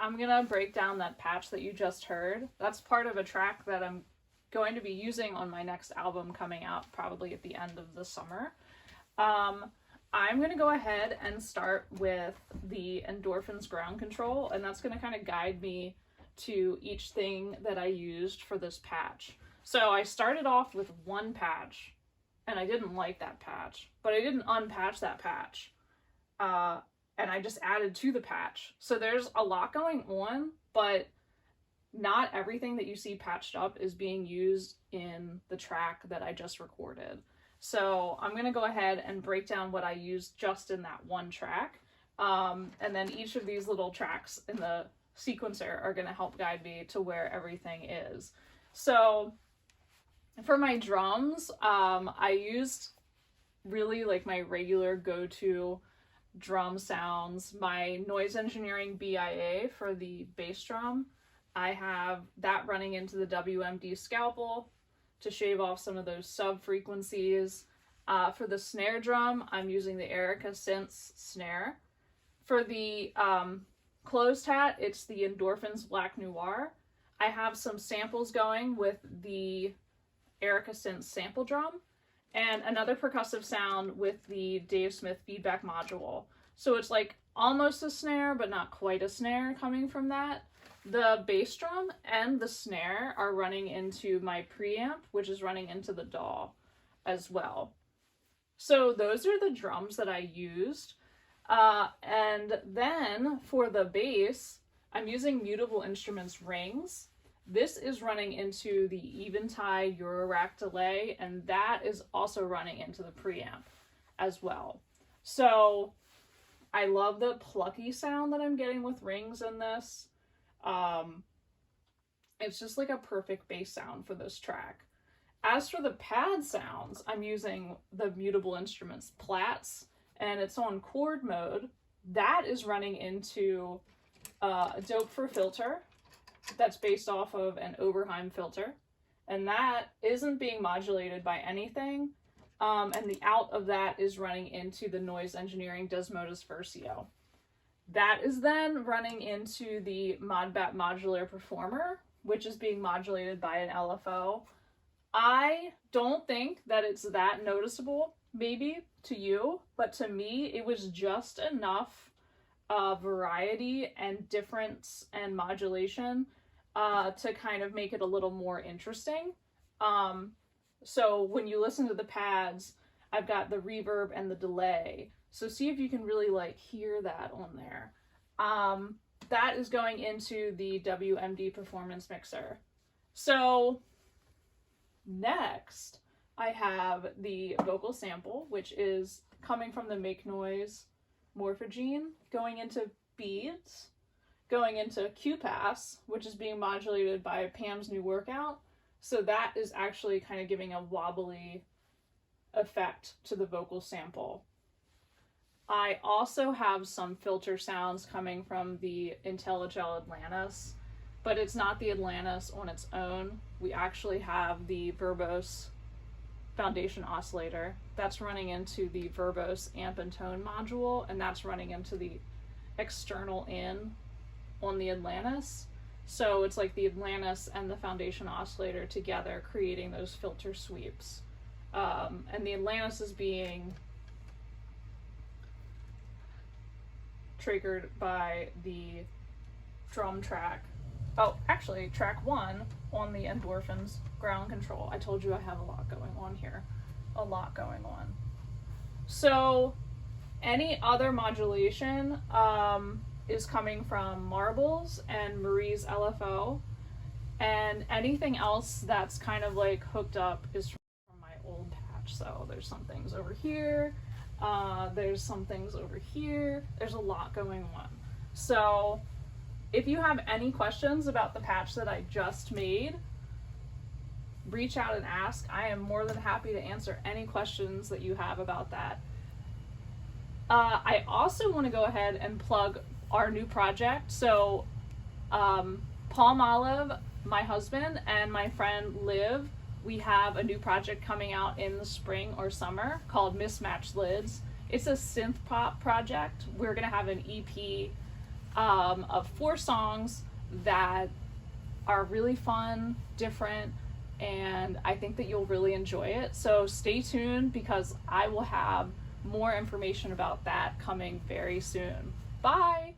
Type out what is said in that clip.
I'm gonna break down that patch that you just heard. That's part of a track that I'm going to be using on my next album coming out probably at the end of the summer. I'm going to go ahead and start with the Endorphins ground control, and that's going to kind of guide me to each thing that I used for this patch. So I started off with one patch, and I didn't like that patch, but I didn't unpatch that patch. And I just added to the patch. So there's a lot going on, but not everything that you see patched up is being used in the track that I just recorded. So I'm going to go ahead and break down what I used just in that one track. And then each of these little tracks in the sequencer are going to help guide me to where everything is. So for my drums, I used really like my regular go-to drum sounds. My Noise Engineering BIA for the bass drum, I have that running into the WMD scalpel to shave off some of those sub frequencies. For the snare drum, I'm using the Erica Synths snare. For the closed hat, it's the Endorphins Black Noir. I have some samples going with the Erica Synths sample drum, and another percussive sound with the Dave Smith feedback module. So it's like almost a snare, but not quite a snare coming from that. The bass drum and the snare are running into my preamp, which is running into the DAW as well. So those are the drums that I used. And then for the bass, I'm using Mutable Instruments rings. This is running into the Eventide Eurorack delay, and that is also running into the preamp as well. So I love the plucky sound that I'm getting with rings in this. It's just like a perfect bass sound for this track. As for the pad sounds, I'm using the Mutable Instruments Plats, and it's on chord mode. That is running into a Dope4 filter that's based off of an Oberheim filter, and that isn't being modulated by anything, and the out of that is running into the Noise Engineering Desmodus Versio. That is then running into the Modbat Modular Performer, which is being modulated by an LFO. I don't think that it's that noticeable, maybe, to you, but to me, it was just enough variety and difference and modulation to kind of make it a little more interesting. So when you listen to the pads, I've got the reverb and the delay. So see if you can really like hear that on there. That is going into the WMD Performance Mixer. So next, I have the vocal sample, which is coming from the Make Noise Morphogene, going into Beads, going into Q-Pass, which is being modulated by Pam's New Workout. So that is actually kind of giving a wobbly effect to the vocal sample. I also have some filter sounds coming from the IntelliGel Atlantis, but it's not the Atlantis on its own. We actually have the Verbose Foundation Oscillator. That's running into the Verbose Amp and Tone module, and that's running into the external in on the Atlantis. So it's like the Atlantis and the Foundation Oscillator together creating those filter sweeps. And the Atlantis is being triggered by the drum track. Oh, actually, track 1 on the Endorphins ground control. I told you I have a lot going on here. A lot going on. So, any other modulation is coming from Marbles and Marie's LFO. And anything else that's kind of like hooked up is from my old patch. So, there's some things over here. There's some things over here. There's a lot going on. So if you have any questions about the patch that I just made, reach out and ask. I am more than happy to answer any questions that you have about that. I also want to go ahead and plug our new project. So Palm Olive, my husband, and my friend Liv, we have a new project coming out in the spring or summer called Mismatched Lids. It's a synth pop project. We're going to have an EP of 4 songs that are really fun, different, and I think that you'll really enjoy it. So stay tuned because I will have more information about that coming very soon. Bye!